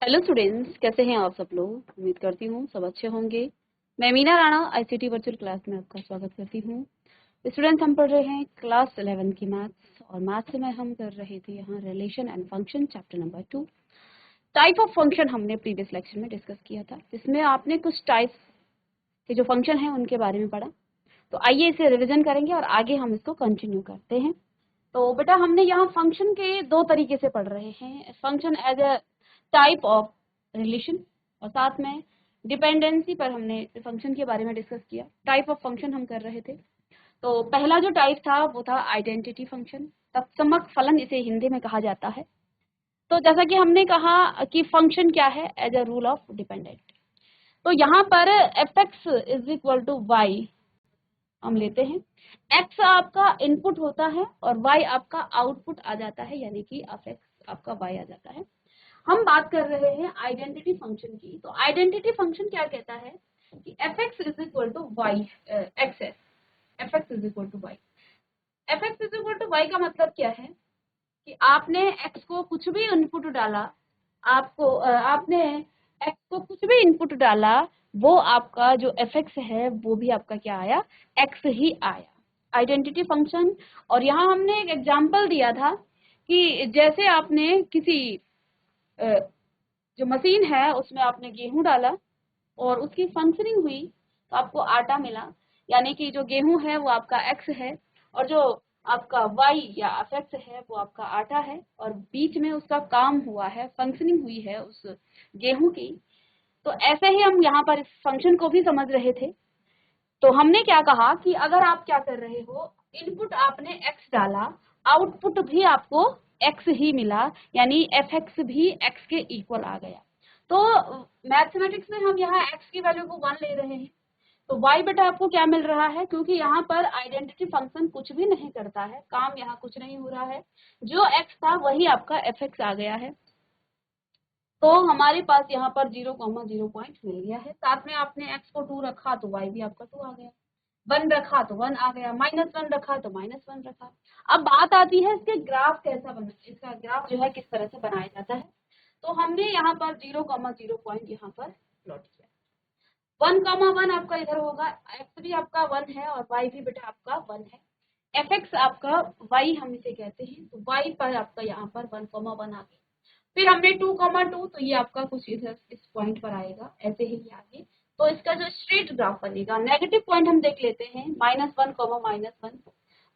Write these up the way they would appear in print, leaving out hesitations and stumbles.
Hello students, कैसे हैं आप सब लोग। उम्मीद करती हूँ सब अच्छे होंगे। मैं Meena Rana ICT virtual class में आपका स्वागत करती हूँ। स्टूडेंट्स, हम पढ़ रहे हैं क्लास 11 की मैथ्स, और मैथ्स में हम कर रहे थे यहाँ relation and function chapter number 2। Type of function हमने प्रीवियस लेक्चर में डिस्कस किया था, जिसमें आपने कुछ टाइप्स के जो फंक्शन हैं उनके बारे में पढ़ा। तो आइए इसे रिविजन करेंगे और आगे हम इसको कंटिन्यू करते हैं। तो बेटा, हमने यहाँ फंक्शन के दो तरीके से पढ़ रहे हैं, function as a type of relation, और साथ में डिपेंडेंसी पर हमने फंक्शन के बारे में डिस्कस किया। टाइप ऑफ फंक्शन हम कर रहे थे। तो पहला जो टाइप था वो था आइडेंटिटी फंक्शन। तत्समक फलन इसे हिंदी में कहा जाता है। तो जैसा कि हमने कहा कि फंक्शन क्या है, as a rule of dependent. तो यहाँ पर f x is equal to y हम लेते हैं। x आपका इनपुट होता है और y आपका आउटपुट आ जाता है, यानी कि f x आपका y आ जाता है। हम बात कर रहे हैं आइडेंटिटी फंक्शन की। तो आइडेंटिटी फंक्शन क्या कहता है कि F x is equal to Y X है। F x is equal to Y. F x is equal to Y का मतलब क्या है कि आपने x को कुछ भी इनपुट डाला, आपने x को कुछ भी इनपुट डाला, वो आपका जो एफ एक्स है वो भी आपका क्या आया, x ही आया। Identity function. और यहाँ हमने एक एग्जांपल दिया था कि जैसे आपने किसी जो मशीन है उसमें आपने गेहूं डाला और उसकी फंक्शनिंग हुई तो आपको आटा मिला, यानी कि जो गेहूं है वो आपका एक्स है और जो आपका वाई या अफेक्ट है वो आपका आटा है, और बीच में उसका काम हुआ है, फंक्शनिंग हुई है उस गेहूं की। तो ऐसे ही हम यहाँ पर इस फंक्शन को भी समझ रहे थे। तो हमने क्या कहा कि अगर आप क्या कर रहे हो, इनपुट आपने एक्स डाला, आउटपुट भी आपको एक्स ही मिला, यानी एफ एक्स भी एक्स के इक्वल आ गया। तो मैथमेटिक्स में हम यहाँ एक्स की वैल्यू को 1 ले रहे हैं। तो y बेटा आपको क्या मिल रहा है, क्योंकि यहाँ पर आइडेंटिटी फंक्शन कुछ भी नहीं करता है, काम यहाँ कुछ नहीं हो रहा है, जो x था वही आपका एफ एक्स आ गया है। तो हमारे पास यहाँ पर 0,0 पॉइंट मिल गया है। साथ में आपने x को 2 रखा तो y भी आपका 2 आ गया, 1 रखा तो 1 आ गया, -1 रखा तो -1 रखा। अब बात आती है इसके ग्राफ कैसा बना, इसका ग्राफ जो है किस तरह से बनाया जाता है। तो हमने यहाँ पर 0,0 पॉइंट यहाँ पर प्लॉट किया। 1,1 आपका इधर होगा, x भी आपका 1 है और y भी बेटा आपका 1 है। एफ एक्स आपका y हम इसे कहते हैं, तो y पर आपका यहाँ पर 1,1 आ गया। फिर हमने 2,2, तो ये आपका कुछ इधर इस पॉइंट पर आएगा, ऐसे ही आगे। तो इसका जो स्ट्रेट ग्राफ बनेगा, नेगेटिव पॉइंट हम देख लेते हैं, -1, -1,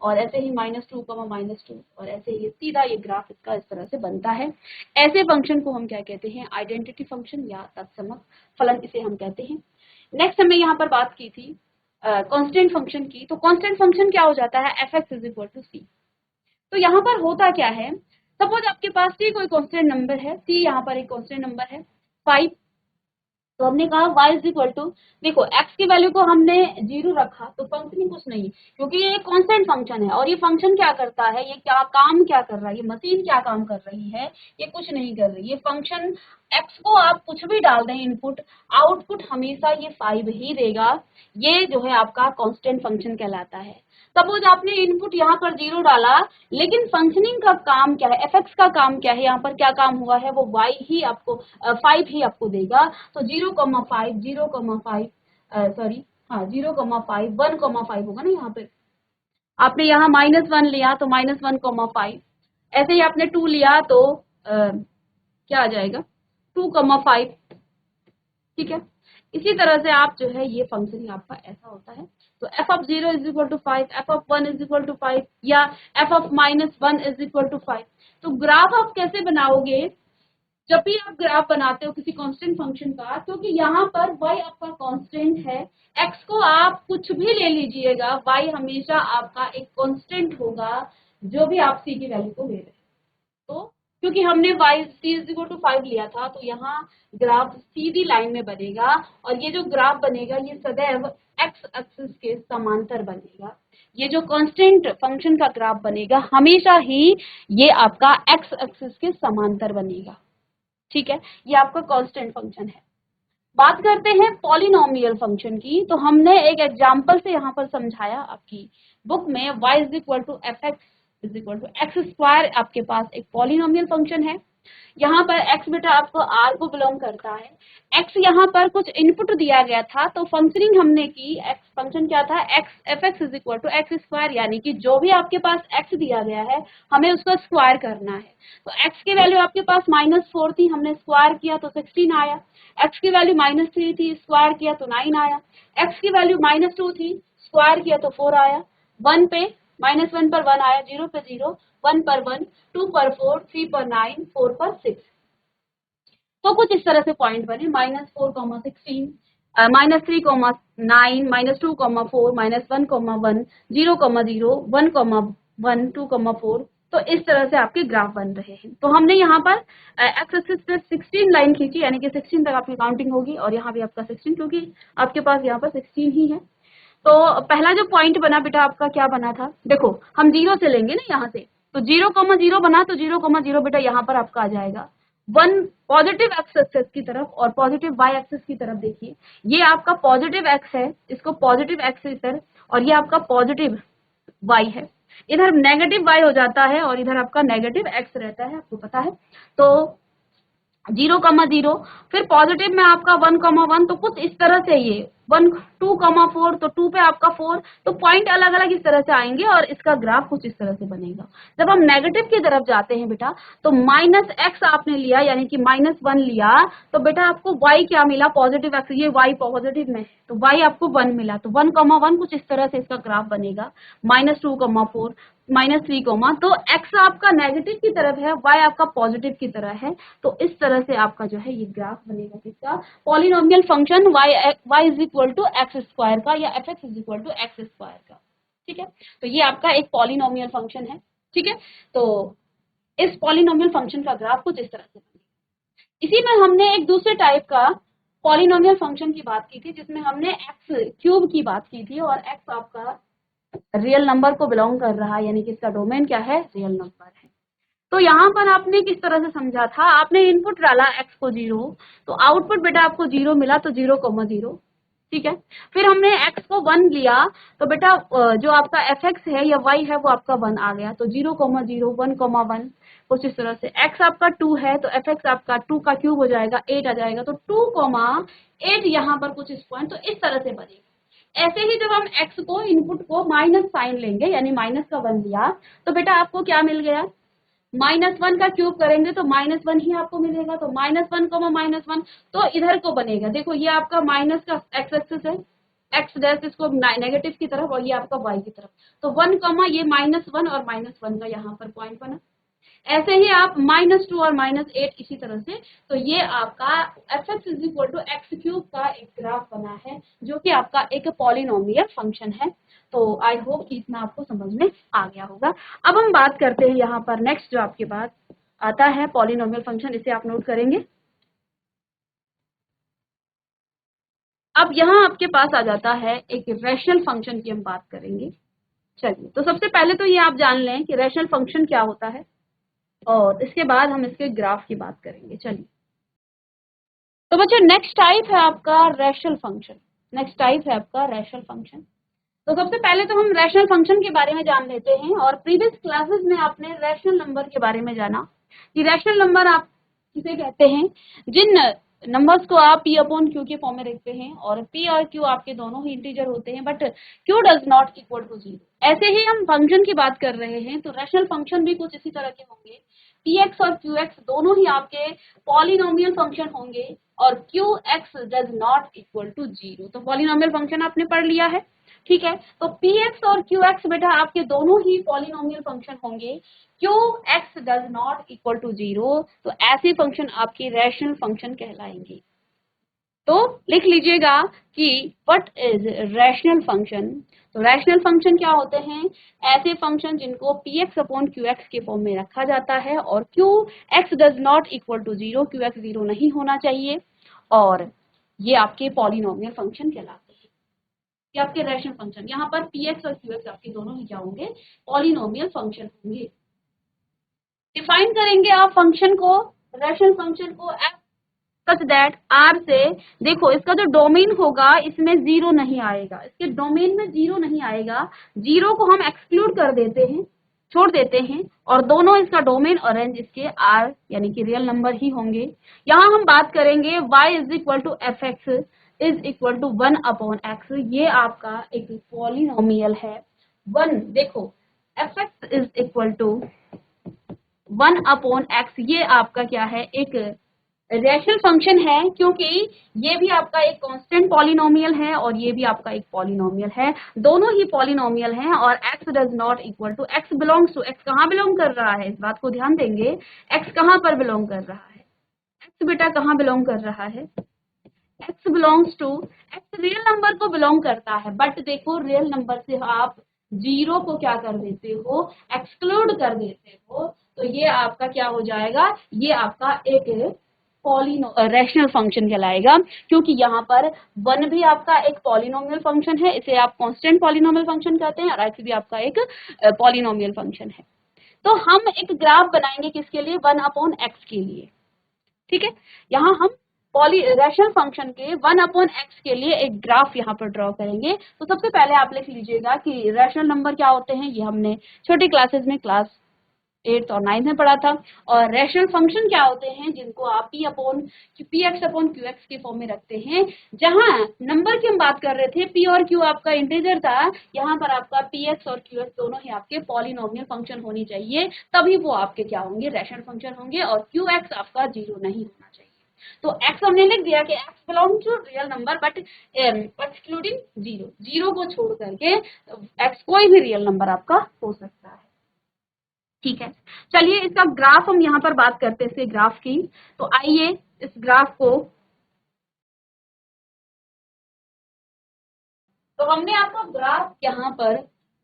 और ऐसे ही -2, -2, और ऐसे ही सीधा ये ग्राफ इसका इस तरह से बनता है। ऐसे फंक्शन को हम क्या कहते हैं, आइडेंटिटी फंक्शन या तत्समक फलन इसे हम कहते हैं। नेक्स्ट हमने यहाँ पर बात की थी कांस्टेंट फंक्शन की। तो कांस्टेंट फंक्शन क्या हो जाता है, F x is equal to C. तो यहाँ पर होता क्या है, सपोज आपके पास सी कोई कांस्टेंट नंबर है, सी यहाँ पर एक कांस्टेंट नंबर है 5। तो हमने कहा y इज इक्वल टू, देखो x की वैल्यू को हमने 0 रखा तो फंक्शनिंग कुछ नहीं, क्योंकि ये कांस्टेंट फंक्शन है। और ये फंक्शन क्या करता है, ये क्या काम क्या कर रहा है, ये मशीन क्या काम कर रही है, ये कुछ नहीं कर रही। ये फंक्शन x को आप कुछ भी डाल दें इनपुट, आउटपुट हमेशा ये 5 ही देगा। ये जो है आपका कांस्टेंट फंक्शन कहलाता है। सपोज आपने इनपुट यहाँ पर 0 डाला, लेकिन फंक्शनिंग का काम क्या है, एफ एक्स का काम क्या है, यहाँ पर क्या काम हुआ है, वो y ही आपको 5 ही आपको देगा। तो 0,5, 0,5, सॉरी, हाँ 0,5, 1,5 होगा ना। यहाँ पे आपने यहाँ -1 लिया तो -1,5, ऐसे ही आपने 2 लिया तो क्या आ जाएगा, 2,5। ठीक है, इसी तरह से आप जो है ये फंक्शन आपका ऐसा होता है। तो f of 0 is equal to 5, f of 1 is equal to 5, या f of -1 is equal to 5। तो ग्राफ आप कैसे बनाओगे, जब भी आप ग्राफ बनाते हो किसी कांस्टेंट फंक्शन का, क्योंकि यहाँ पर y आपका कांस्टेंट है, x को आप कुछ भी ले लीजिएगा, y हमेशा आपका एक कांस्टेंट होगा, जो भी आप c की वैल्यू को ले रहे हैं। तो क्योंकि हमने y c is equal to 5 लिया था, तो यहाँ ग्राफ सीधी लाइन में बनेगा, और ये जो ग्राफ बनेगा ये सदैव x एक्सिस के समांतर बनेगा। ये जो कांस्टेंट फंक्शन का ग्राफ बनेगा हमेशा ही ये आपका x एक्सिस के समांतर बनेगा। ठीक है, ये आपका कांस्टेंट फंक्शन है। बात करते हैं पॉलिनोमियल फंक्शन की। तो हमने एक एग्जांपल से यहाँ पर समझाया, आपकी बुक में y is equal to f x is equal to x square आपके पास एक पॉलिनोमियल फंक्शन है। यहाँ पर x बेटा आपको r को बिलोंग करता है। x यहाँ पर कुछ इनपुट दिया गया था तो फंक्शनिंग हमने की। x फंक्शन क्या था, x fx is equal to x square, यानी कि जो भी आपके पास x दिया गया है हमें उसका स्क्वायर करना है। तो x की वैल्यू आपके पास -4 थी, हमने स्क्वायर किया तो 16 आया। x की वैल्यू -3 थी, स्क्वायर किया तो 9 आया। x की वैल्यू -2 थी, स्क्वायर किया तो 4 आया। 1 पे -1 पर 1 आया, 0 पे 0, 1 पर 1, 2 पर 4, 3 पर 9, 4 पर 6। तो कुछ इस तरह से पॉइंट बने, -4, -16, -3, -9, -2, -4, -1, -1, 0, 0, 1, 1, 2, 4। तो इस तरह से आपके ग्राफ बन रहे हैं। तो हमने यहाँ पर एक्स एक्सिस पे 16 लाइन खींची, यानी कि 16 तक आपकी काउंटिंग होगी, और यहाँ भी आपका 16, क्योंकि आपके पास यहाँ पर 16 ही है। तो पहला जो पॉइंट बना बेटा आपका क्या बना था, देखो हम 0 से लेंगे ना यहाँ से, तो 0, 0 बना, तो 0, 0 बेटा यहाँ पर आपका आ जाएगा 1 पॉजिटिव एक्स एक्सिस की तरफ, और पॉजिटिव वाई एक्सिस की तरफ। देखिए ये आपका पॉजिटिव एक्स है, इसको पॉजिटिव एक्स इधर, और ये आपका पॉजिटिव वाई है। इधर नेगेटिव वाई हो जाता है और इधर आपका नेगेटिव एक्स रहता है, आपको पता है। तो 0, 0, फिर पॉजिटिव में आपका 1, 1, तो कुछ इस तरह से ये 1, 2, 4, तो 2 पे आपका 4, तो पॉइंट अलग अलग इस तरह से आएंगे और इसका ग्राफ कुछ इस तरह से बनेगा। जब हम नेगेटिव की तरफ जाते हैं बेटा, तो -x आपने लिया, यानी कि -1 लिया, तो बेटा आपको y क्या मिला, पॉजिटिव एक्स, ये y पॉजिटिव में है तो y आपको 1 मिला, तो 1, 1 कुछ इस तरह से इसका ग्राफ बनेगा। -2, 4, -3, तो x आपका नेगेटिव की तरफ है, y आपका पॉजिटिव की तरह है। तो इस तरह से आपका जो है ये ग्राफ बनेगा किसका, polynomial function y is equal to x square का, या fx is equal to x square का। ठीक है, तो ये आपका एक पॉलिनोमियल फंक्शन है। ठीक है, तो इस पॉलिनोमियल फंक्शन का ग्राफ कुछ इस तरह से बनेगा। इसी में हमने एक दूसरे टाइप का पॉलिनोमियल फंक्शन की बात की थी, जिसमें हमने एक्स क्यूब की बात की थी, और एक्स आपका रियल नंबर को बिलोंग कर रहा है, यानी कि इसका डोमेन क्या है, रियल नंबर है। तो यहाँ पर आपने किस तरह से समझा था, आपने इनपुट डाला x को 0, तो आउटपुट बेटा आपको 0 मिला, तो 0, 0। ठीक है, फिर हमने x को 1 लिया, तो बेटा जो आपका fx है या y है वो आपका 1 आ गया, तो 0, 0, 1, 1, कुछ इस तरह से। x आपका 2 है तो fx आपका 2 का क्यूब हो जाएगा, 8 आ जाएगा, तो 2, 8 यहाँ पर कुछ इस पॉइंट, तो इस तरह से बनेगा। ऐसे ही जब हम x को इनपुट को माइनस साइन लेंगे, यानी माइनस का 1 लिया, तो बेटा आपको क्या मिल गया, -1 का क्यूब करेंगे तो -1 ही आपको मिलेगा, तो -1, -1, तो इधर को बनेगा। देखो ये आपका माइनस का एक्स एक्सिस है, एक्स डैश इसको नेगेटिव की तरफ, और ये आपका वाई की तरफ, तो 1, ये -1 और -1 का यहाँ पर पॉइंट बना। ऐसे ही आप -2 और -8 इसी तरह से, तो ये आपका fx is equal to x cube का एक ग्राफ बना है, जो कि आपका एक पॉलिनोमियल फंक्शन है। तो आई होप कि इतना आपको समझ में आ गया होगा। अब हम बात करते हैं यहाँ पर नेक्स्ट जो आपके पास आता है पॉलिनोमियल फंक्शन, इसे आप नोट करेंगे। अब यहाँ आपके पास आ जाता है एक रैशनल फंक्शन की हम बात करेंगे। चलिए, तो सबसे पहले तो ये आप जान लें कि रैशनल फंक्शन क्या होता है, और इसके बाद हम इसके ग्राफ की बात करेंगे। चलिए, तो बच्चों नेक्स्ट टाइप है आपका रैशनल फंक्शन। नेक्स्ट टाइप है आपका रैशनल फंक्शन। तो सबसे पहले तो हम रैशनल फंक्शन के बारे में जान लेते हैं, और प्रीवियस क्लासेस में आपने रैशनल नंबर के बारे में जाना कि रैशनल नंबर आप किसे कहते हैं, जिन नंबर्स को आप p अपॉन q के फॉर्म में रखते हैं, और p और q आपके दोनों ही इंटीजर होते हैं, but q does not equal to 0। ऐसे ही हम फंक्शन की बात कर रहे हैं, तो रैशनल फंक्शन भी कुछ इसी तरह के होंगे। px और qx दोनों ही आपके पॉलिनोमियल फंक्शन होंगे, और qx does not equal to 0। तो पॉलिनोमियल फंक्शन आपने पढ़ लिया है। ठीक है, तो px और qx बेटा आपके दोनों ही पॉलिनोमियल फंक्शन होंगे। qx does not equal to 0, तो ऐसे फंक्शन आपके रैशनल फंक्शन कहलाएंगे। तो लिख लीजिएगा कि व्हाट इज रैशनल फंक्शन। तो रैशनल फंक्शन क्या होते हैं, ऐसे फंक्शन जिनको px अपॉन qx के फॉर्म में रखा जाता है, और qx does not equal to 0, qx 0 नहीं होना चाहिए, और ये आपके पॉलिनोमियल फंक्शन कहलाते हैं। ये आपके रैशनल फंक्शन, यहाँ पर px और qx आपके दोनों ही क्या होंगे, पॉलिनोमियल फंक्शन होंगे। डिफाइन करेंगे आप फंक्शन को, रैशनल फंक्शन को सच दैट r से, देखो इसका जो डोमेन होगा इसमें 0 नहीं आएगा, इसके डोमेन में 0 नहीं आएगा, 0 को हम एक्सक्लूड कर देते हैं। छोड़ देते हैं और दोनों इसका डोमेन और रेंज इसके आर यानी कि रियल नंबर ही होंगे। यहाँ हम बात करेंगे y is equal to f x is equal to 1/x। ये आपका एक पॉलिनोमियल है। 1 देखो f x is equal to 1/x, ये आपका क्या है, एक रैशनल फंक्शन है, क्योंकि ये भी आपका एक कांस्टेंट पॉलिनोमियल है और ये भी आपका एक पॉलिनोमियल है। दोनों ही पॉलिनोमियल हैं और x does not equal to, x belongs to, x कहाँ बिलोंग कर रहा है, इस बात को ध्यान देंगे। x कहाँ पर बिलोंग कर रहा है, x बेटा कहाँ बिलोंग कर रहा है, x belongs to, x real number को बिलोंग करता है। बट देखो रियल नंबर से आप जीरो को क्या कर देते हो, एक्सक्लूड कर देते हो, तो ये आपका क्या हो जाएगा, ये आपका एक रैशनल फंक्शन कहलाएगा, क्योंकि यहाँ पर 1 भी आपका एक पॉलिनोमियल फंक्शन है, इसे आप कांस्टेंट पॉलिनोमियल फंक्शन कहते हैं, और x भी आपका एक पॉलिनोमियल फंक्शन है। तो हम एक ग्राफ बनाएंगे किसके लिए, 1/x के लिए। ठीक है, यहाँ हम रैशनल फंक्शन के 1/x के लिए एक ग्राफ यहाँ पर ड्रॉ करेंगे। तो सबसे पहले आप लिख लीजिएगा कि रैशनल नंबर क्या होते हैं, ये हमने छोटी क्लासेस में क्लास 8th और 9th में पढ़ा था। और रैशनल फंक्शन क्या होते हैं, जिनको आप P x upon Q x के फॉर्म में रखते हैं। जहां नंबर की हम बात कर रहे थे, पी और क्यू आपका इंटीजर था, यहाँ पर आपका पी एक्स और क्यू एक्स दोनों ही आपके पॉलिनोमियल फंक्शन होनी चाहिए, तभी वो आपके क्या होंगे, रैशनल फंक्शन होंगे, और क्यू एक्स आपका 0 नहीं होना चाहिए। तो x हमने लिख दिया कि x belong to real number but excluding 0, 0 को छोड़ करके x कोई भी रियल नंबर आपका हो सकता है। ठीक है, चलिए इसका ग्राफ हम यहाँ पर बात करते हैं, इसके ग्राफ की। तो आइए इस ग्राफ को, तो हमने आपका ग्राफ यहाँ पर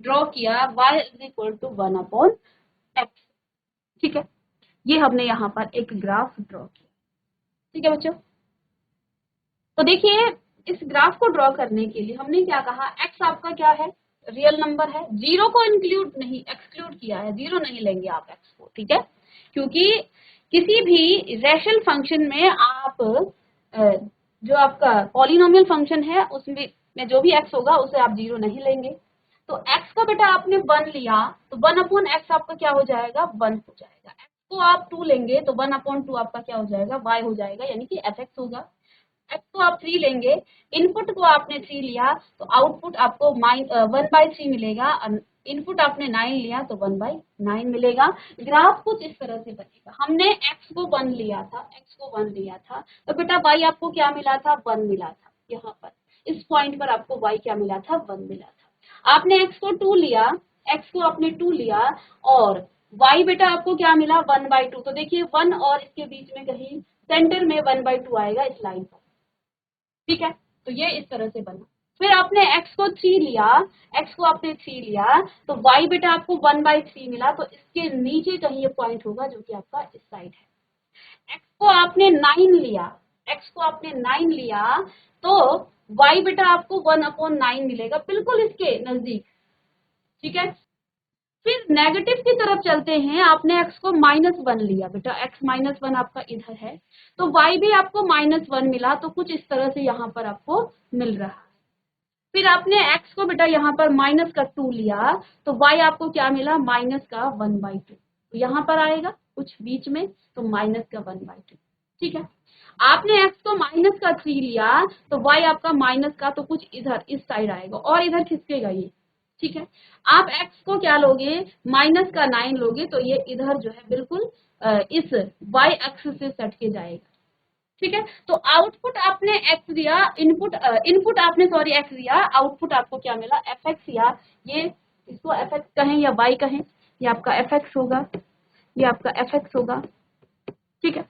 ड्रॉ किया, y is equal to 1/x। ठीक है, ये हमने यहाँ पर एक ग्राफ ड्रॉ किया। ठीक है बच्चों, तो देखिए इस ग्राफ को ड्रॉ करने के लिए हमने क्या कहा, x आपका क्या है, रियल नंबर है, 0 को इंक्लूड नहीं, एक्सक्लूड किया है, 0 नहीं लेंगे आप x को। ठीक है, क्योंकि किसी भी रैशनल फंक्शन में आप जो आपका पॉलिनोमियल फंक्शन है उसमें जो भी x होगा उसे आप 0 नहीं लेंगे। तो x को बेटा आपने 1 लिया, तो 1/x आपका क्या हो जाएगा, 1 हो जाएगा। x को आप 2 लेंगे तो 1/2 आपका क्या हो जाएगा, y हो जाएगा, यानी कि fx होगा। x को आप 3 लेंगे, इनपुट को आपने 3 लिया तो आउटपुट आपको 1/3 मिलेगा, इनपुट आपने 9 लिया तो 1/9 मिलेगा। ग्राफ कुछ इस तरह से बनेगा। हमने x को 1 लिया था, x को 1 लिया था, तो बेटा y आपको क्या मिला था, 1 मिला था। यहाँ पर इस पॉइंट पर आपको y क्या मिला था, 1 मिला था। आपने x को 2 लिया, x को आपने 2 लिया और y बेटा आपको क्या मिला, 1/2। तो देखिए 1 और इसके बीच में कहीं सेंटर में 1/2 आएगा इस लाइन पर। ठीक है, तो ये इस तरह से बना। फिर आपने x को 3 लिया, x को आपने 3 लिया, तो y बेटा आपको 1/3 मिला, तो इसके नीचे कहीं ये पॉइंट होगा जो कि आपका इस साइड है। x को आपने 9 लिया, x को आपने 9 लिया, तो y बेटा आपको 1/9 मिलेगा, बिल्कुल इसके नजदीक। ठीक है, फिर नेगेटिव की तरफ चलते हैं। आपने x को -1 लिया, बेटा x -1 आपका इधर है, तो y भी आपको -1 मिला, तो कुछ इस तरह से यहाँ पर आपको मिल रहा है। फिर आपने x को बेटा यहाँ पर -2 लिया, तो y आपको क्या मिला, -1/2, तो यहाँ पर आएगा कुछ बीच में, तो -1/2। ठीक है, आपने x को -3 लिया, तो y आपका माइनस का, तो कुछ इधर इस साइड आएगा और इधर खिसकेगा ये। ठीक है, आप x को क्या लोगे, -9 लोगे, तो ये इधर जो है बिल्कुल इस y एक्सिस से सट के जाएगा। ठीक है, तो आउटपुट आपने x दिया, इनपुट आपने सॉरी x दिया, आउटपुट आपको क्या मिला, fx, या ये इसको fx कहें या y कहें, ये आपका fx होगा, ये आपका fx होगा। ठीक है,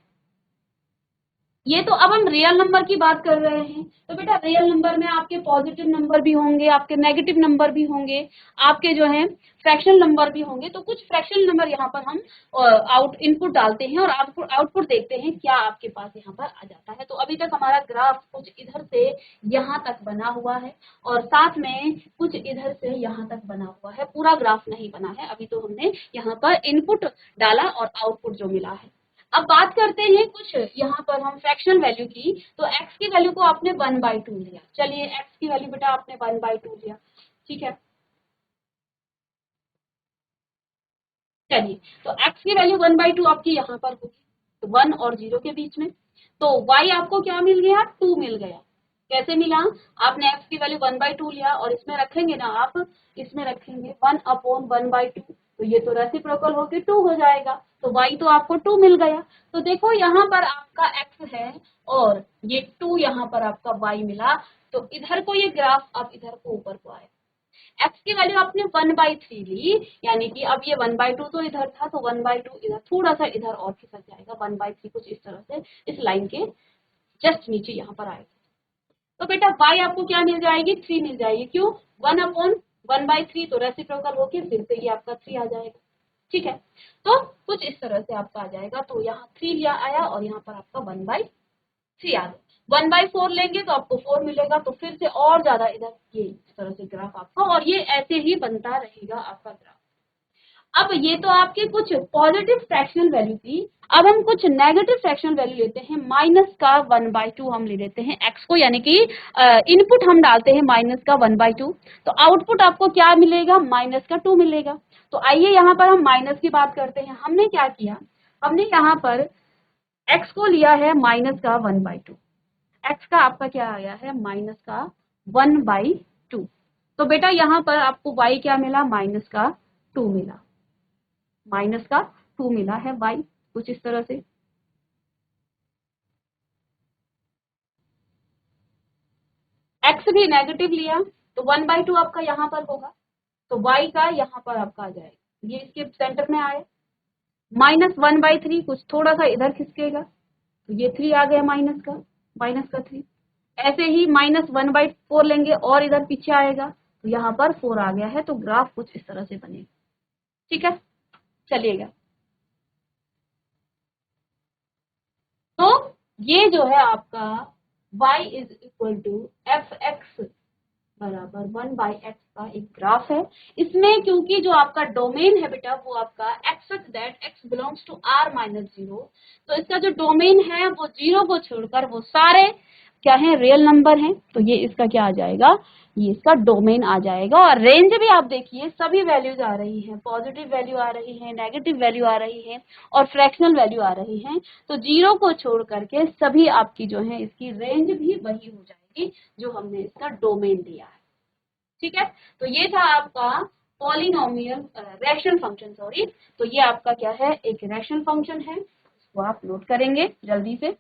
ये तो अब हम रियल नंबर की बात कर रहे हैं। तो बेटा रियल नंबर में आपके पॉजिटिव नंबर भी होंगे, आपके नेगेटिव नंबर भी होंगे, आपके जो है फ्रैक्शनल नंबर भी होंगे। तो कुछ फ्रैक्शनल नंबर यहाँ पर हम इनपुट डालते हैं और आउटपुट देखते हैं क्या आपके पास यहाँ पर आ जाता है। तो अभी तक हमारा ग्राफ कुछ इधर से यहाँ तक बना हुआ है और साथ में कुछ इधर से यहाँ तक बना हुआ है, पूरा ग्राफ नहीं बना है। अभी तो हमने यहाँ पर इनपुट डाला और आउटपुट जो मिला है। अब बात करते हैं कुछ यहाँ पर हम फ्रैक्शनल वैल्यू की। तो x की वैल्यू को आपने 1/2 लिया, चलिए x की वैल्यू बेटा आपने 1/2 लिया। ठीक है, चलिए, तो x की वैल्यू 1/2 आपकी यहाँ पर होगी, तो 1 और 0 के बीच में। तो y आपको क्या मिल गया, 2 मिल गया। कैसे मिला, आपने x की वैल्यू 1/2 लिया और इसमें रखेंगे ना आप, इसमें रखेंगे 1/1/2, तो ये तो रेसिप्रोकल होके 2 हो जाएगा, तो y तो आपको 2 मिल गया। तो देखो यहाँ पर आपका x है और ये 2 यहाँ पर आपका y मिला, तो इधर को ये ग्राफ अब इधर को ऊपर को आएगा। x की वैल्यू आपने 1/3 ली, यानी कि अब ये 1/2 तो इधर था, तो 1/2 इधर थोड़ा सा इधर और खिसक जाएगा, 1/3 कुछ इस तरह से इस लाइन के जस्ट नीचे यहाँ पर आएगा। तो बेटा y आपको क्या मिल जाएगी, 3 मिल जाएगी। क्यों, 1/1/3 तो रेसिप्रोकल होके फिर से ये आपका 3 आ जाएगा। ठीक है, तो कुछ इस तरह से आपका आ जाएगा। तो यहाँ 3 लिया आया और यहाँ पर आपका 1/3 आ गया। 1/4 लेंगे तो आपको 4 मिलेगा, तो फिर से और ज्यादा इधर ये इस तरह से ग्राफ आपका, और ये ऐसे ही बनता रहेगा आपका ग्राफ। अब ये तो आपके कुछ पॉजिटिव फ्रैक्शनल वैल्यू थी। अब हम कुछ नेगेटिव फ्रैक्शनल वैल्यू लेते हैं, माइनस का 1/2 हम ले लेते हैं x को, यानी कि इनपुट हम डालते हैं माइनस का 1/2, तो आउटपुट आपको क्या मिलेगा, माइनस का 2 मिलेगा। तो आइए यहाँ पर हम माइनस की बात करते हैं। हमने क्या किया, हमने यहाँ पर x को लिया है माइनस का 1/2, x का आपका क्या आया है, माइनस का 1/2। तो बेटा यहाँ पर आपको y क्या मिला, माइनस का 2 मिला, माइनस का 2 मिला है y, कुछ इस तरह से। x भी नेगेटिव लिया तो 1/2 आपका यहाँ पर होगा, तो y का यहाँ पर आपका आ जाएगा, ये इसके सेंटर में आए। -1/3 कुछ थोड़ा सा इधर खिसकेगा, तो ये 3 आ गया माइनस का 3। ऐसे ही -1/4 लेंगे और इधर पीछे आएगा, तो यहाँ पर 4 आ गया है। तो ग्राफ कुछ इस तरह से बनेगा। ठीक है, चलिएगा। तो ये जो है आपका y is equal to f x बराबर 1/x का एक ग्राफ है। इसमें क्योंकि जो आपका डोमेन है बेटा वो आपका x such that x belongs to r-0, तो इसका जो डोमेन है वो 0 को छोड़कर वो सारे क्या है, रियल नंबर हैं। तो ये इसका क्या आ जाएगा, ये इसका डोमेन आ जाएगा। और रेंज भी आप देखिए सभी वैल्यूज आ रही हैं, पॉजिटिव वैल्यू आ रही है, नेगेटिव वैल्यू आ रही है और फ्रैक्शनल वैल्यू आ रही है। तो 0 को छोड़ करके सभी आपकी जो है इसकी रेंज भी वही हो जाएगी जो हमने इसका डोमेन दिया है। ठीक है, तो ये था आपका पॉलिनोमियल रैशनल फंक्शन, सॉरी। तो ये आपका क्या है, एक रैशनल फंक्शन है, इसको आप नोट करेंगे जल्दी से।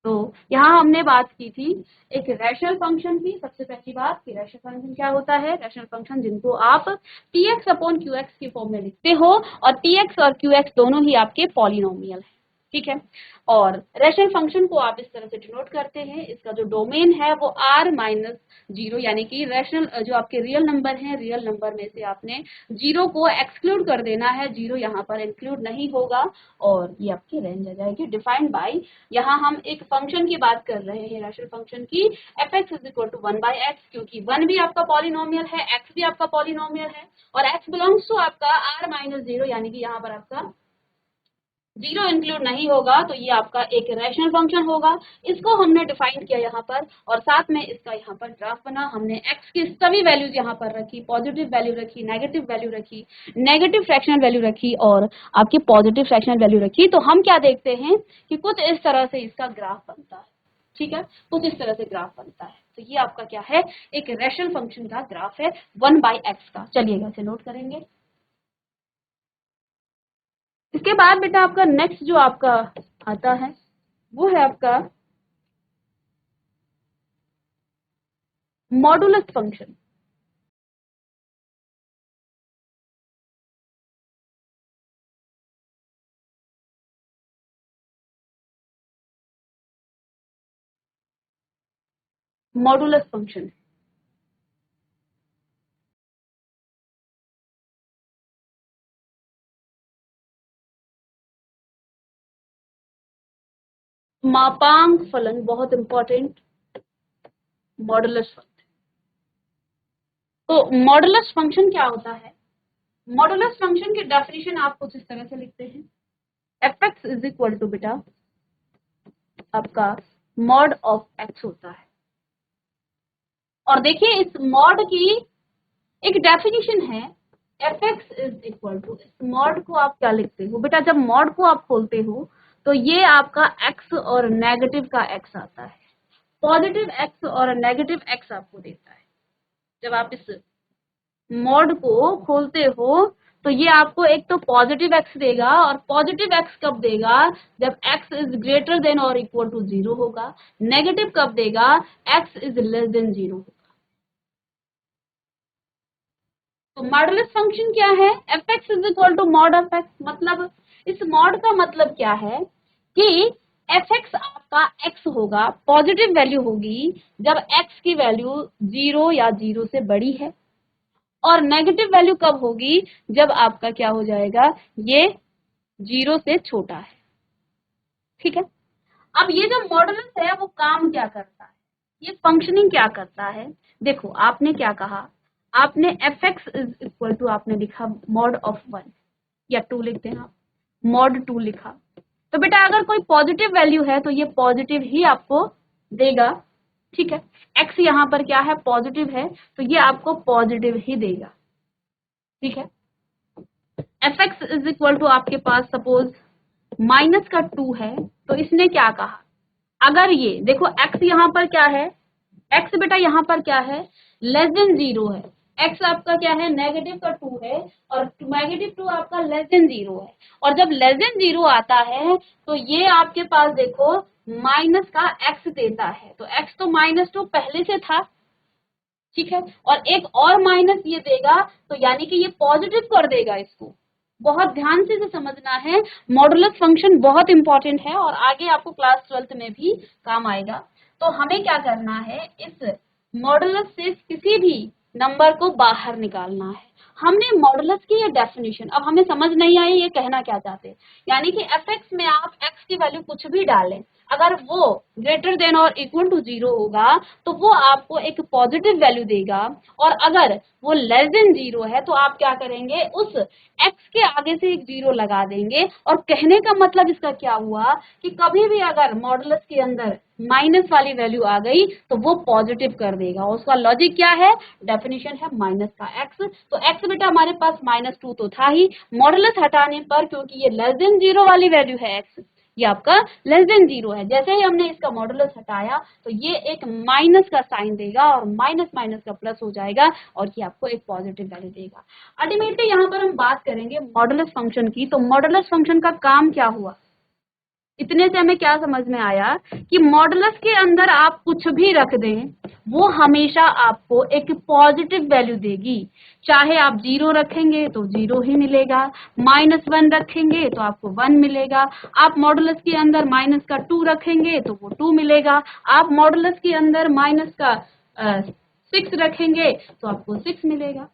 तो यहाँ हमने बात की थी एक रैशनल फंक्शन की। सबसे पहली बात कि रैशनल फंक्शन क्या होता है, रैशनल फंक्शन जिनको आप tx अपॉन qx की फॉर्म में लिखते हो, और tx और qx दोनों ही आपके पॉलिनोमियल है। ठीक है, और रैशनल फंक्शन को आप इस तरह से डिनोट करते हैं, इसका जो डोमेन है वो r-0, यानी कि रैशनल जो आपके रियल नंबर हैं, रियल नंबर में से आपने 0 को एक्सक्लूड कर देना है, 0 यहाँ पर इंक्लूड नहीं होगा, और ये आपकी रेंज आ जाएगी डिफाइंड बाय, यहाँ हम एक फंक्शन की बात कर रहे हैं, रैशनल फंक्शन की, f x is equal to 1/x, क्योंकि 1 भी आपका पॉलिनोमियल है, x भी आपका पॉलिनोमियल है, और x बिलोंग्स टू आपका r-0, यानी कि यहाँ पर आपका 0 इंक्लूड नहीं होगा, तो ये आपका एक रैशनल फंक्शन होगा। इसको हमने डिफाइन किया यहाँ पर, और साथ में इसका यहाँ पर ग्राफ बना। हमने x की सभी वैल्यूज यहाँ पर रखी, पॉजिटिव वैल्यू रखी, नेगेटिव वैल्यू रखी, नेगेटिव फ्रैक्शनल वैल्यू रखी और आपकी पॉजिटिव फ्रैक्शनल वैल्यू रखी। तो हम क्या देखते हैं कि कुछ इस तरह से इसका ग्राफ बनता है। ठीक है, कुछ इस तरह से ग्राफ बनता है। तो ये आपका क्या है, एक रैशनल फंक्शन का ग्राफ है 1/x का। चलिएगा इसे नोट करेंगे। इसके बाद बेटा आपका नेक्स्ट जो आपका आता है वो है आपका मॉडुलस फंक्शन। मॉडुलस फंक्शन मापांक फलन, बहुत इंपॉर्टेंट, मॉडुलस फंक्शन। तो मॉडुलस फंक्शन क्या होता है, मॉडुलस फंक्शन की डेफिनेशन आप कुछ इस तरह से लिखते हैं, f x is equal to बेटा आपका मॉड ऑफ एक्स होता है। और देखिए इस मॉड की एक डेफिनेशन है, F x is equal to, इस मॉड को आप क्या लिखते हो बेटा, जब मॉड को आप खोलते हो तो ये आपका एक्स और नेगेटिव का एक्स आता है, पॉजिटिव एक्स और नेगेटिव एक्स आपको देता है। जब आप इस मॉड को खोलते हो तो ये आपको एक तो पॉजिटिव एक्स देगा, और पॉजिटिव एक्स कब देगा, जब एक्स इज ग्रेटर देन और इक्वल टू 0 होगा। नेगेटिव कब देगा, एक्स इज लेस देन 0 होगा। तो मॉडुलस फंक्शन क्या है, F x is equal to mod f x. मतलब इस मॉड का मतलब क्या है कि एफ एक्स आपका एक्स होगा, पॉजिटिव वैल्यू होगी जब एक्स की वैल्यू 0 या 0 से बड़ी है, और नेगेटिव वैल्यू कब होगी, जब आपका क्या हो जाएगा, ये 0 से छोटा है। ठीक है, अब ये जो मॉडुलस है वो काम क्या करता है, ये फंक्शनिंग क्या करता है। देखो आपने क्या कहा, आपने f x is equal to आपने लिखा मॉड ऑफ 1 या 2 लिखते हैं आप, मॉड 2 लिखा। तो बेटा अगर कोई पॉजिटिव वैल्यू है तो ये पॉजिटिव ही आपको देगा। ठीक है, एक्स यहाँ पर क्या है, पॉजिटिव है, तो ये आपको पॉजिटिव ही देगा। ठीक है, F x is equal to आपके पास सपोज माइनस का 2 है, तो इसने क्या कहा, अगर ये देखो एक्स यहाँ पर क्या है, एक्स बेटा यहाँ पर क्या है, लेस देन 0 है। एक्स आपका क्या है, नेगेटिव का 2 है, और नेगेटिव 2 आपका लेस देन 0 है। और जब लेस देन 0 आता है तो ये आपके पास देखो माइनस का एक्स देता है, तो एक्स तो -2 पहले से था। ठीक है, और एक और माइनस ये देगा, तो यानी कि ये पॉजिटिव कर देगा इसको। बहुत ध्यान से इसे समझना है, मॉडुलस फंक्शन बहुत इंपॉर्टेंट है और आगे आपको क्लास 12th में भी काम आएगा। तो हमें क्या करना है, इस मॉडुलस से किसी भी नंबर को बाहर निकालना है। हमने मॉडुलस की ये डेफिनेशन, अब हमें समझ नहीं आई ये कहना क्या चाहते हैं, यानी कि एफ एक्स में आप एक्स की वैल्यू कुछ भी डालें, अगर वो ग्रेटर देन और इक्वल टू 0 होगा तो वो आपको एक पॉजिटिव वैल्यू देगा, और अगर वो लेस देन 0 है तो आप क्या करेंगे, उस x के आगे से एक 0 लगा देंगे। और कहने का मतलब इसका क्या हुआ कि कभी भी अगर मॉडुलस के अंदर माइनस वाली वैल्यू आ गई तो वो पॉजिटिव कर देगा। उसका लॉजिक क्या है, डेफिनेशन है माइनस का x, तो x बेटा हमारे पास -2 तो था ही, मॉडुलस हटाने पर क्योंकि ये लेस देन 0 वाली वैल्यू है x, ये आपका लेस देन 0 है, जैसे ही हमने इसका मॉडुलस हटाया तो ये एक माइनस का साइन देगा, और माइनस माइनस का प्लस हो जाएगा, और ये आपको एक पॉजिटिव वैल्यू देगा। अल्टीमेटली यहाँ पर हम बात करेंगे मॉडुलस फंक्शन की। तो मॉडुलस फंक्शन का काम क्या हुआ, इतने से हमें क्या समझ में आया कि मॉडुलस के अंदर आप कुछ भी रख दें वो हमेशा आपको एक पॉजिटिव वैल्यू देगी। चाहे आप 0 रखेंगे तो 0 ही मिलेगा, -1 रखेंगे तो आपको 1 मिलेगा, आप मॉडुलस के अंदर माइनस का 2 रखेंगे तो वो 2 मिलेगा, आप मॉडुलस के अंदर माइनस का 6 रखेंगे तो आपको 6 मिलेगा।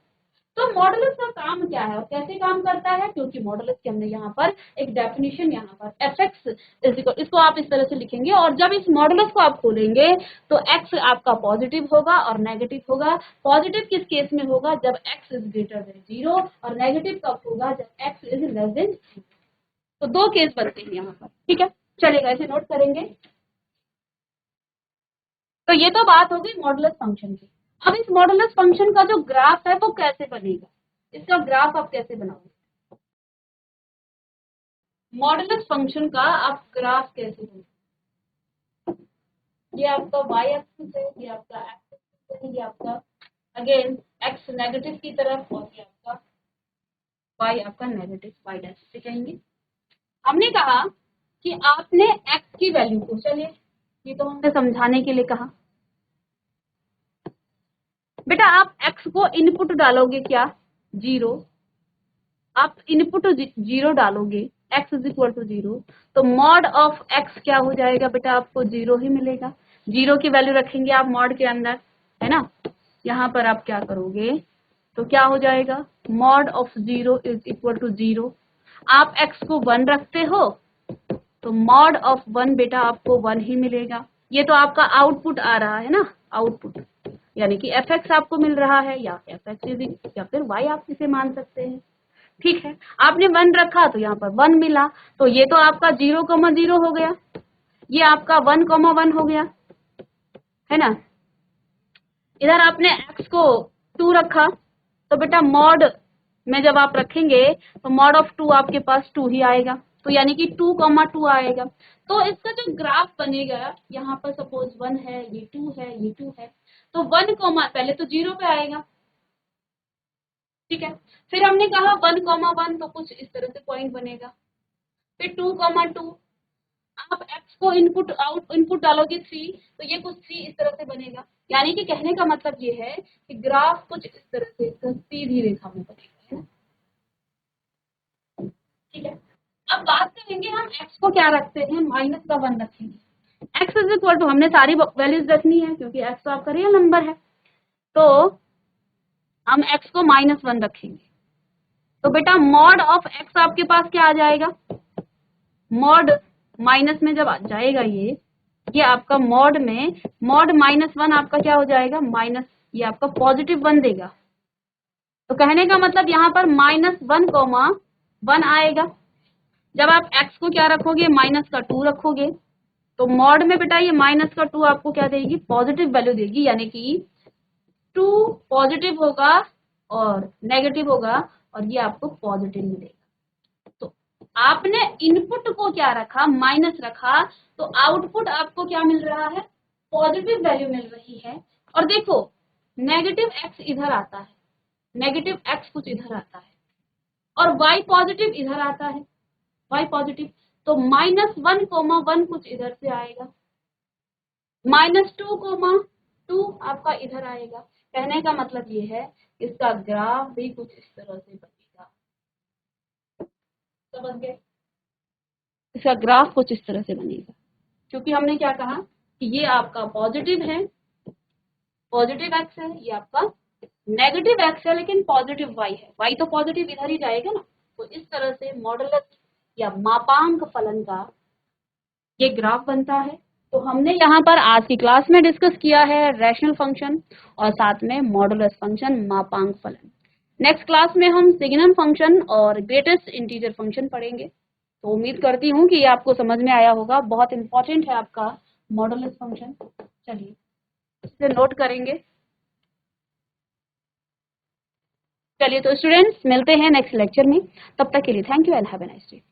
तो मॉडुलस का काम क्या है और कैसे काम करता है, क्योंकि मॉडुलस की हमने यहाँ पर एक डेफिनेशन यहाँ पर एफ एक्स, इसको आप इस तरह से लिखेंगे, और जब इस मॉडुलस को आप खोलेंगे तो एक्स आपका पॉजिटिव होगा और नेगेटिव होगा। पॉजिटिव किस केस में होगा, जब एक्स इज ग्रेटर देन 0, और नेगेटिव कब होगा, जब एक्स इज लेस देन 0। तो दो केस बनते हैं यहाँ पर। ठीक है, चलेगा, इसे नोट करेंगे। तो ये तो बात होगी मॉडुलस फंक्शन की। अब इस मॉडुलस फंक्शन का जो ग्राफ है वो कैसे बनेगा, इसका ग्राफ आप कैसे बनाओगे, मॉडुलस फंक्शन का आप ग्राफ कैसे बनाओगे। ये आपका y एक्सिस है, ये आपका x एक्सिस है, ये आपका अगेन x नेगेटिव की तरफ, और ये आपका y आपका नेगेटिव y डैश से कहेंगे। हमने कहा कि आपने x की वैल्यू को, चलिए ये तो हमने समझाने के लिए कहा, बेटा आप x को इनपुट डालोगे क्या, 0, आप इनपुट 0 डालोगे, x इज इक्वल टू 0, तो मॉड ऑफ x क्या हो जाएगा बेटा, आपको 0 ही मिलेगा। 0 की वैल्यू रखेंगे आप मॉड के अंदर, है ना, यहाँ पर आप क्या करोगे, तो क्या हो जाएगा, mod of 0 is equal to 0। आप x को 1 रखते हो तो मॉड ऑफ 1 बेटा आपको 1 ही मिलेगा। ये तो आपका आउटपुट आ रहा है ना, आउटपुट यानी कि एफ एक्स आपको मिल रहा है, या एफ एक्स या फिर वाई आप इसे मान सकते हैं। ठीक है, आपने 1 रखा तो यहाँ पर 1 मिला, तो ये तो आपका 0,0 हो गया, ये आपका 1,1 हो गया, है ना। इधर आपने x को 2 रखा तो बेटा मॉड में जब आप रखेंगे तो मॉड ऑफ 2 आपके पास 2 ही आएगा, तो यानी कि 2,2 आएगा। तो इसका जो ग्राफ बनेगा, यहाँ पर सपोज 1 है, ये 2 है, ये 2 है, तो 1, पहले तो 0 पे आएगा, ठीक है। फिर हमने कहा 1,1 तो कुछ इस तरह से पॉइंट बनेगा। फिर 2,2 आप x को इनपुट डालोगे 3, तो ये कुछ 3 इस तरह से बनेगा। यानी कि कहने का मतलब ये है कि ग्राफ कुछ इस तरह से सीधी रेखा में बनेगा, है ना, ठीक है। अब बात करेंगे हम x को क्या रखते हैं, -1 रखेंगे। x इज इक्वल टू, हमने सारी वैल्यूज रखनी है क्योंकि x तो आपका रियल नंबर है, तो हम x को -1 रखेंगे। तो बेटा मॉड ऑफ x आपके पास क्या आ जाएगा, मॉड माइनस में जब आ जाएगा ये आपका मॉड में मॉड -1 आपका क्या हो जाएगा, माइनस, ये आपका +1 देगा। तो कहने का मतलब यहाँ पर -1,1 आएगा। जब आप x को क्या रखोगे, -2 रखोगे, तो मॉड में बेटा ये -2 आपको क्या देगी, पॉजिटिव वैल्यू देगी, यानी कि 2 पॉजिटिव होगा और नेगेटिव होगा, और ये आपको पॉजिटिव मिलेगा। तो आपने इनपुट को क्या रखा, माइनस रखा, तो आउटपुट आपको क्या मिल रहा है, पॉजिटिव वैल्यू मिल रही है। और देखो नेगेटिव x इधर आता है, नेगेटिव x कुछ इधर आता है, और y पॉजिटिव इधर आता है, y पॉजिटिव, तो -1,1 कुछ इधर से आएगा, -2,2 आपका इधर आएगा। कहने का मतलब ये है इसका ग्राफ भी कुछ इस तरह से बनेगा, समझ गए, इसका ग्राफ कुछ इस तरह से बनेगा, क्योंकि हमने क्या कहा कि ये आपका पॉजिटिव है, पॉजिटिव एक्स है, ये आपका नेगेटिव एक्स है, लेकिन पॉजिटिव वाई है, वाई तो पॉजिटिव इधर ही जाएगा ना। तो इस तरह से मॉडुलस या मापांक फलन का ये ग्राफ बनता है। तो हमने यहाँ पर आज की क्लास में डिस्कस किया है रैशनल फंक्शन और साथ में मॉडुलस फंक्शन, मापांक फलन। नेक्स्ट क्लास में हम सिग्नम फंक्शन और ग्रेटेस्ट इंटीजर फंक्शन पढ़ेंगे। तो उम्मीद करती हूँ कि ये आपको समझ में आया होगा, बहुत इंपॉर्टेंट है आपका मॉडुलस फंक्शन। चलिए इसे नोट करेंगे। चलिए तो स्टूडेंट्स मिलते हैं नेक्स्ट लेक्चर में, तब तक के लिए thank you and have a nice day.